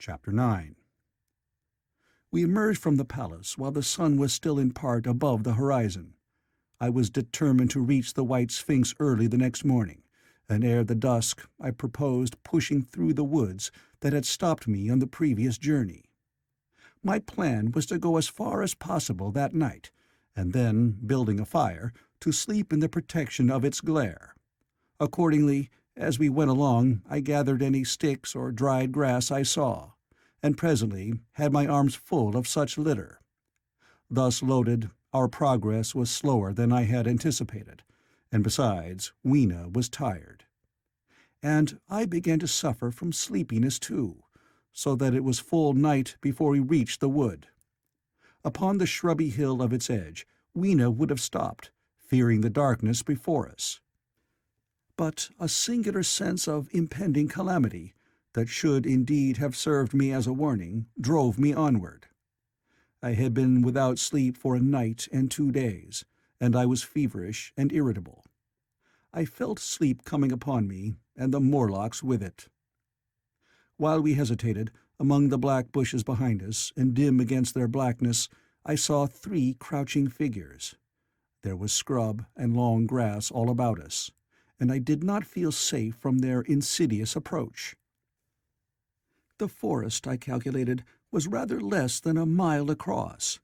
Chapter 9. We emerged from the palace while the sun was still in part above the horizon. I was determined to reach the White Sphinx early the next morning, and ere the dusk I proposed pushing through the woods that had stopped me on the previous journey. My plan was to go as far as possible that night, and then, building a fire, to sleep in the protection of its glare. Accordingly, as we went along, I gathered any sticks or dried grass I saw, and presently had my arms full of such litter. Thus loaded, our progress was slower than I had anticipated, and besides, Weena was tired. And I began to suffer from sleepiness too, so that it was full night before we reached the wood. Upon the shrubby hill of its edge, Weena would have stopped, fearing the darkness before us. But a singular sense of impending calamity, that should indeed have served me as a warning, drove me onward. I had been without sleep for a night and 2 days, and I was feverish and irritable. I felt sleep coming upon me, and the Morlocks with it. While we hesitated, among the black bushes behind us, and dim against their blackness, I saw 3 crouching figures. There was scrub and long grass all about us, and I did not feel safe from their insidious approach. The forest, I calculated, was rather less than a mile across.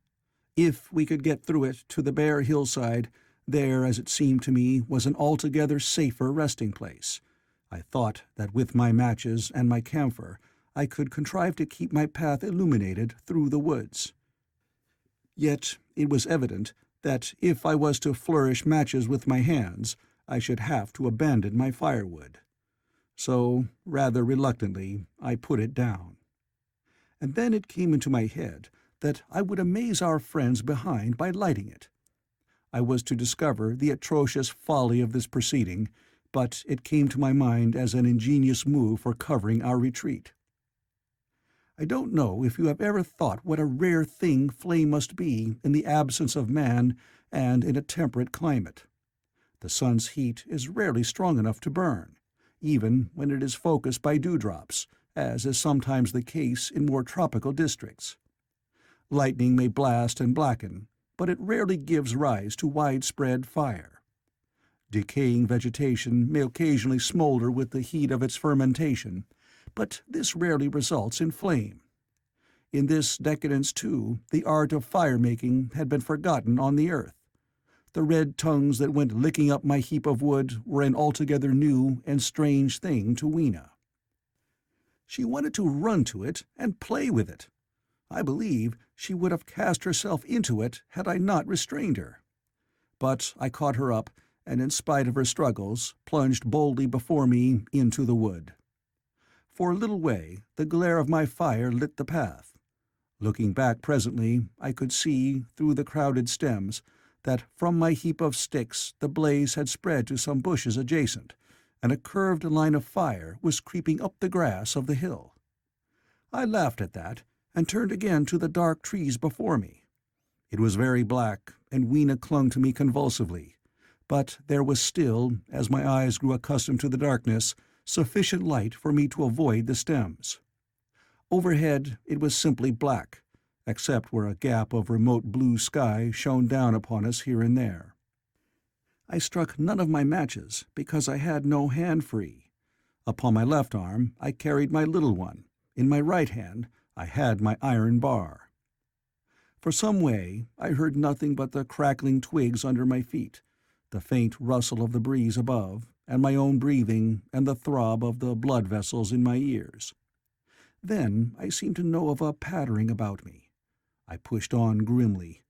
If we could get through it to the bare hillside, there, as it seemed to me, was an altogether safer resting place. I thought that with my matches and my camphor I could contrive to keep my path illuminated through the woods. Yet it was evident that if I was to flourish matches with my hands, I should have to abandon my firewood. So, rather reluctantly, I put it down. And then it came into my head that I would amaze our friends behind by lighting it. I was to discover the atrocious folly of this proceeding, but it came to my mind as an ingenious move for covering our retreat. I don't know if you have ever thought what a rare thing flame must be in the absence of man and in a temperate climate. The sun's heat is rarely strong enough to burn, even when it is focused by dewdrops, as is sometimes the case in more tropical districts. Lightning may blast and blacken, but it rarely gives rise to widespread fire. Decaying vegetation may occasionally smolder with the heat of its fermentation, but this rarely results in flame. In this decadence, too, the art of fire-making had been forgotten on the earth. The red tongues that went licking up my heap of wood were an altogether new and strange thing to Weena. She wanted to run to it and play with it. I believe she would have cast herself into it had I not restrained her. But I caught her up, and in spite of her struggles, plunged boldly before me into the wood. For a little way, the glare of my fire lit the path. Looking back presently, I could see, through the crowded stems, that from my heap of sticks the blaze had spread to some bushes adjacent, and a curved line of fire was creeping up the grass of the hill. I laughed at that, and turned again to the dark trees before me. It was very black, and Weena clung to me convulsively, but there was still, as my eyes grew accustomed to the darkness, sufficient light for me to avoid the stems. Overhead it was simply black, except where a gap of remote blue sky shone down upon us here and there. I struck none of my matches because I had no hand free. Upon my left arm I carried my little one, in my right hand I had my iron bar. For some way I heard nothing but the crackling twigs under my feet, the faint rustle of the breeze above, and my own breathing and the throb of the blood vessels in my ears. Then I seemed to know of a pattering about me. I pushed on grimly.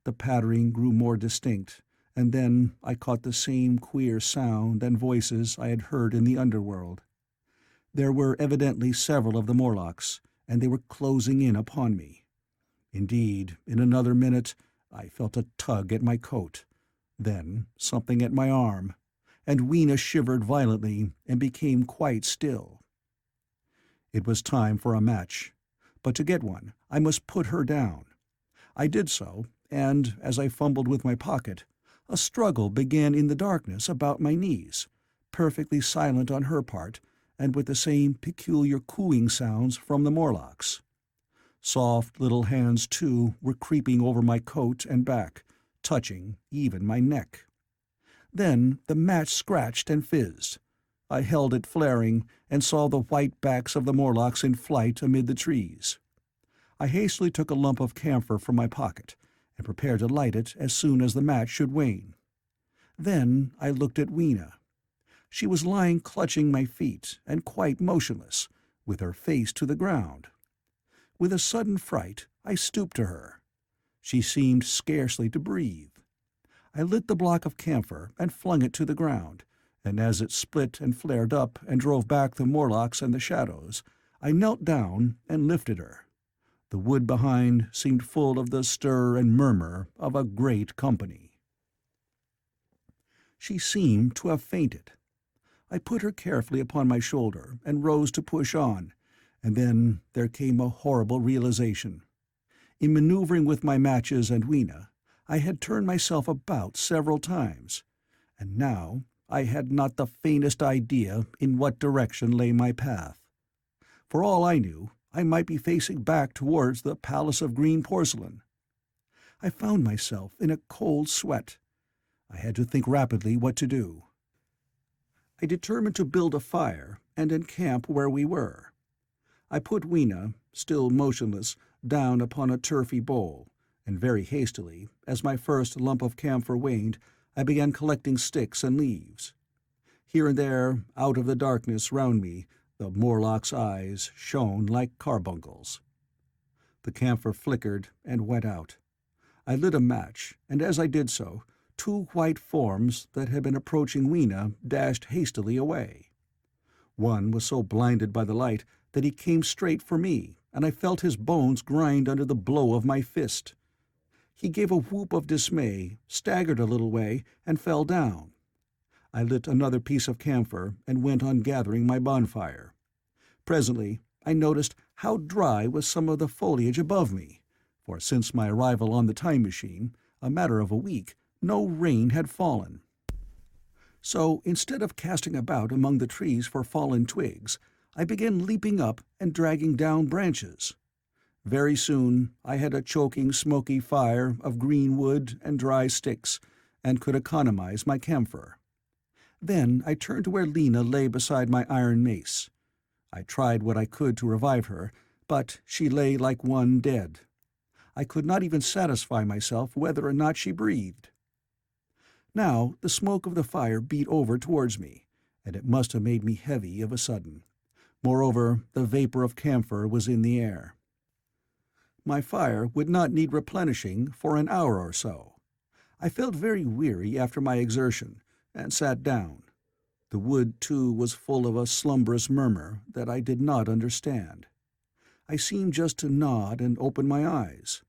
The pattering grew more distinct, and then I caught the same queer sound and voices I had heard in the underworld. There were evidently several of the Morlocks, and they were closing in upon me. Indeed, in another minute I felt a tug at my coat, then something at my arm, and Weena shivered violently and became quite still. It was time for a match, but to get one I must put her down. I did so, and, as I fumbled with my pocket, a struggle began in the darkness about my knees, perfectly silent on her part, and with the same peculiar cooing sounds from the Morlocks. Soft little hands, too, were creeping over my coat and back, touching even my neck. Then the match scratched and fizzed. I held it flaring, and saw the white backs of the Morlocks in flight amid the trees. I hastily took a lump of camphor from my pocket, and prepared to light it as soon as the match should wane. Then I looked at Weena. She was lying clutching my feet, and quite motionless, with her face to the ground. With a sudden fright, I stooped to her. She seemed scarcely to breathe. I lit the block of camphor and flung it to the ground, and as it split and flared up and drove back the Morlocks and the shadows, I knelt down and lifted her. The wood behind seemed full of the stir and murmur of a great company. She seemed to have fainted. I put her carefully upon my shoulder and rose to push on, and then there came a horrible realization. In maneuvering with my matches and Weena, I had turned myself about several times, and now I had not the faintest idea in what direction lay my path. For all I knew, I might be facing back towards the Palace of Green Porcelain. I found myself in a cold sweat. I had to think rapidly what to do. I determined to build a fire and encamp where we were. I put Weena, still motionless, down upon a turfy bowl, and very hastily, as my first lump of camphor waned, I began collecting sticks and leaves. Here and there, out of the darkness round me, the Morlock's eyes shone like carbuncles. The camphor flickered and went out. I lit a match, and as I did so, two white forms that had been approaching Weena dashed hastily away. One was so blinded by the light that he came straight for me, and I felt his bones grind under the blow of my fist. He gave a whoop of dismay, staggered a little way, and fell down. I lit another piece of camphor and went on gathering my bonfire. Presently I noticed how dry was some of the foliage above me, for since my arrival on the time machine, a matter of a week, no rain had fallen. So instead of casting about among the trees for fallen twigs, I began leaping up and dragging down branches. Very soon I had a choking, smoky fire of green wood and dry sticks, and could economize my camphor. Then I turned to where Lena lay beside my iron mace. I tried what I could to revive her, but she lay like one dead. I could not even satisfy myself whether or not she breathed. Now the smoke of the fire beat over towards me, and it must have made me heavy of a sudden. Moreover, the vapor of camphor was in the air. My fire would not need replenishing for an hour or so. I felt very weary after my exertion, and sat down. The wood, too, was full of a slumberous murmur that I did not understand. I seemed just to nod and open my eyes.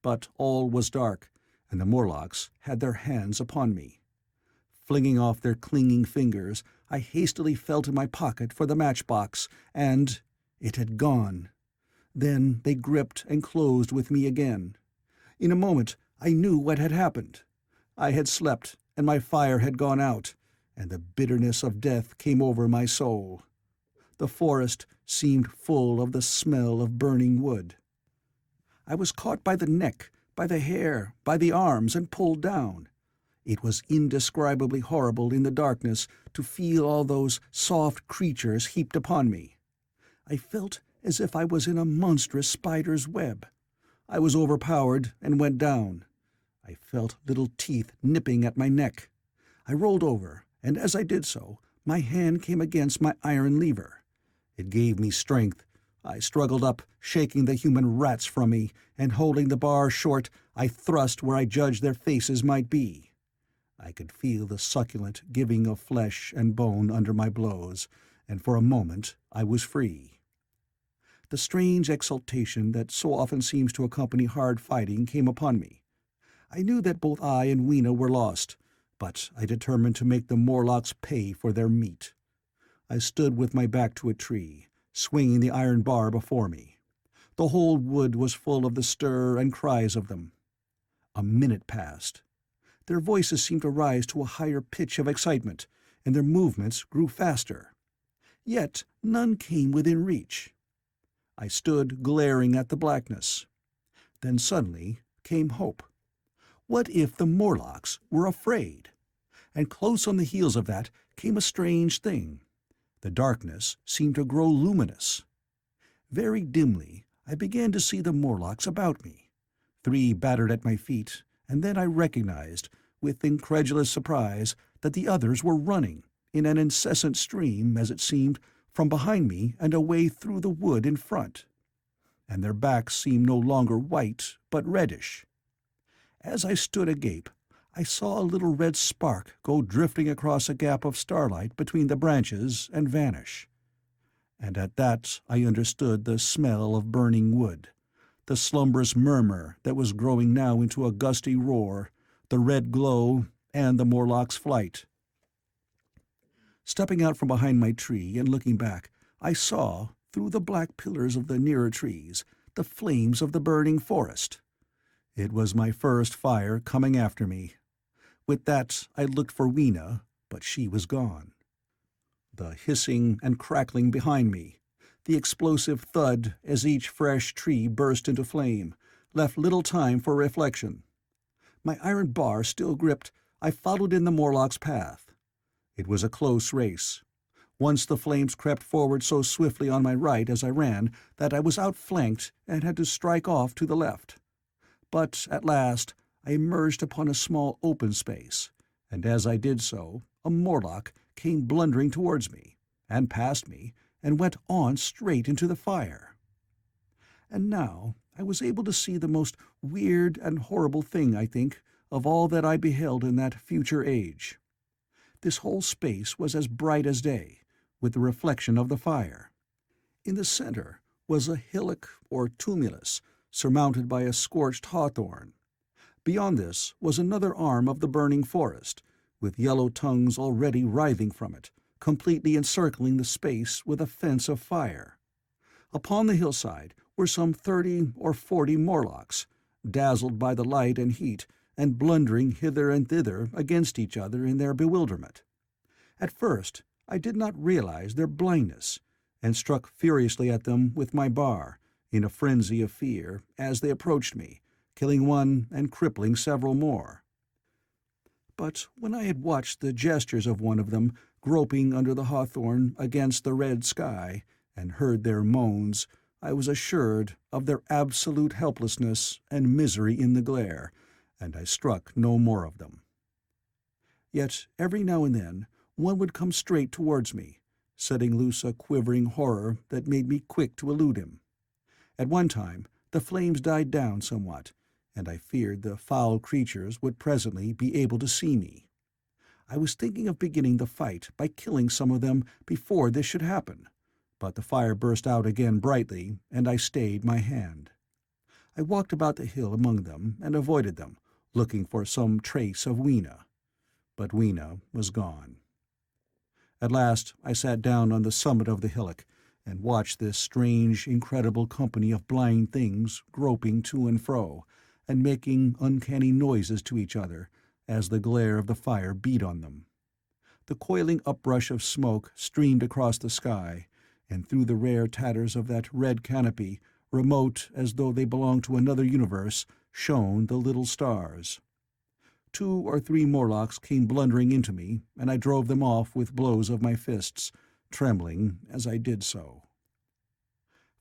But all was dark, and the Morlocks had their hands upon me. Flinging off their clinging fingers, I hastily felt in my pocket for the matchbox, and it had gone. Then they gripped and closed with me again. In a moment I knew what had happened. I had slept, and my fire had gone out, and the bitterness of death came over my soul. The forest seemed full of the smell of burning wood. I was caught by the neck, by the hair, by the arms, and pulled down. It was indescribably horrible in the darkness to feel all those soft creatures heaped upon me. I felt as if I was in a monstrous spider's web. I was overpowered and went down. I felt little teeth nipping at my neck. I rolled over, and as I did so, my hand came against my iron lever. It gave me strength. I struggled up, shaking the human rats from me, and holding the bar short, I thrust where I judged their faces might be. I could feel the succulent giving of flesh and bone under my blows, and for a moment I was free. The strange exultation that so often seems to accompany hard fighting came upon me. I knew that both I and Weena were lost, but I determined to make the Morlocks pay for their meat. I stood with my back to a tree, swinging the iron bar before me. The whole wood was full of the stir and cries of them. A minute passed. Their voices seemed to rise to a higher pitch of excitement, and their movements grew faster. Yet none came within reach. I stood glaring at the blackness. Then suddenly came hope. What if the Morlocks were afraid? And close on the heels of that came a strange thing. The darkness seemed to grow luminous. Very dimly I began to see the Morlocks about me. 3 battered at my feet, and then I recognized, with incredulous surprise, that the others were running, in an incessant stream, as it seemed, from behind me and away through the wood in front. And their backs seemed no longer white, but reddish. As I stood agape, I saw a little red spark go drifting across a gap of starlight between the branches and vanish. And at that I understood the smell of burning wood, the slumberous murmur that was growing now into a gusty roar, the red glow, and the Morlock's flight. Stepping out from behind my tree and looking back, I saw, through the black pillars of the nearer trees, the flames of the burning forest. It was my first fire coming after me. With that I looked for Weena, but she was gone. The hissing and crackling behind me, the explosive thud as each fresh tree burst into flame, left little time for reflection. My iron bar still gripped, I followed in the Morlock's path. It was a close race. Once the flames crept forward so swiftly on my right as I ran that I was outflanked and had to strike off to the left. But at last I emerged upon a small open space, and as I did so, a Morlock came blundering towards me, and past me, and went on straight into the fire. And now I was able to see the most weird and horrible thing, I think, of all that I beheld in that future age. This whole space was as bright as day, with the reflection of the fire. In the center was a hillock or tumulus, surmounted by a scorched hawthorn. Beyond this was another arm of the burning forest, with yellow tongues already writhing from it, completely encircling the space with a fence of fire. Upon the hillside were some 30 or 40 Morlocks, dazzled by the light and heat, and blundering hither and thither against each other in their bewilderment. At first I did not realize their blindness, and struck furiously at them with my bar, in a frenzy of fear, as they approached me, killing one and crippling several more. But when I had watched the gestures of one of them groping under the hawthorn against the red sky, and heard their moans, I was assured of their absolute helplessness and misery in the glare, and I struck no more of them. Yet every now and then one would come straight towards me, setting loose a quivering horror that made me quick to elude him. At one time the flames died down somewhat, and I feared the foul creatures would presently be able to see me. I was thinking of beginning the fight by killing some of them before this should happen, but the fire burst out again brightly, and I stayed my hand. I walked about the hill among them and avoided them, looking for some trace of Weena. But Weena was gone. At last I sat down on the summit of the hillock and watched this strange, incredible company of blind things groping to and fro, and making uncanny noises to each other as the glare of the fire beat on them. The coiling uprush of smoke streamed across the sky, and through the rare tatters of that red canopy, remote as though they belonged to another universe, shone the little stars. 2 or 3 Morlocks came blundering into me, and I drove them off with blows of my fists, trembling as I did so.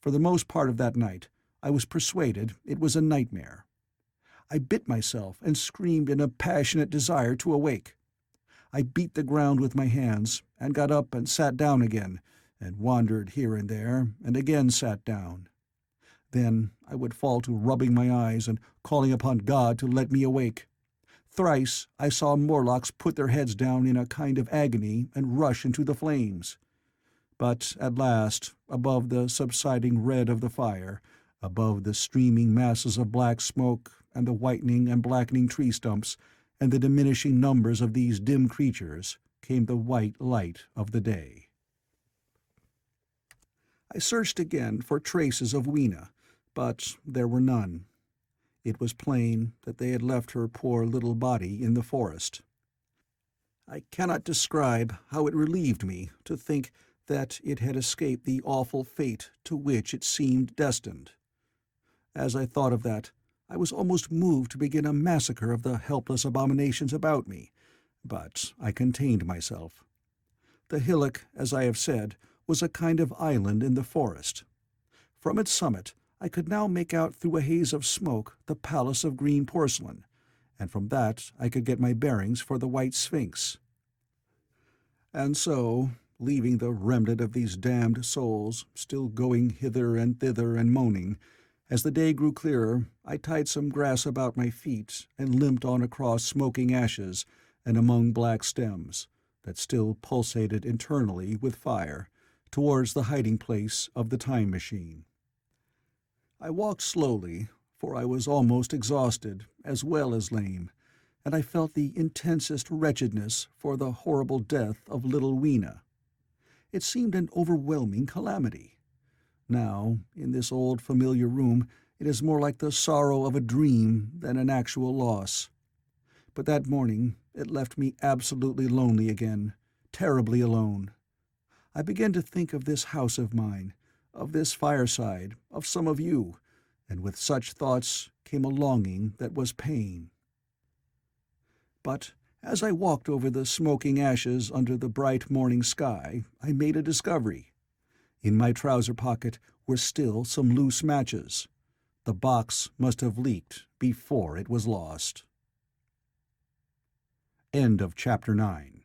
For the most part of that night I was persuaded it was a nightmare. I bit myself and screamed in a passionate desire to awake. I beat the ground with my hands, and got up and sat down again, and wandered here and there, and again sat down. Then I would fall to rubbing my eyes and calling upon God to let me awake. Thrice I saw Morlocks put their heads down in a kind of agony and rush into the flames. But at last, above the subsiding red of the fire, above the streaming masses of black smoke and the whitening and blackening tree stumps, and the diminishing numbers of these dim creatures, came the white light of the day. I searched again for traces of Weena, but there were none. It was plain that they had left her poor little body in the forest. I cannot describe how it relieved me to think that it had escaped the awful fate to which it seemed destined. As I thought of that, I was almost moved to begin a massacre of the helpless abominations about me, but I contained myself. The hillock, as I have said, was a kind of island in the forest. From its summit I could now make out through a haze of smoke the palace of green porcelain, and from that I could get my bearings for the White Sphinx. And so, leaving the remnant of these damned souls still going hither and thither and moaning, as the day grew clearer, I tied some grass about my feet and limped on across smoking ashes and among black stems that still pulsated internally with fire, towards the hiding-place of the time machine. I walked slowly, for I was almost exhausted as well as lame, and I felt the intensest wretchedness for the horrible death of little Weena. It seemed an overwhelming calamity. Now, in this old familiar room, it is more like the sorrow of a dream than an actual loss. But that morning it left me absolutely lonely again, terribly alone. I began to think of this house of mine, of this fireside, of some of you, and with such thoughts came a longing that was pain. But as I walked over the smoking ashes under the bright morning sky, I made a discovery. In my trouser pocket were still some loose matches. The box must have leaked before it was lost. End of Chapter 9.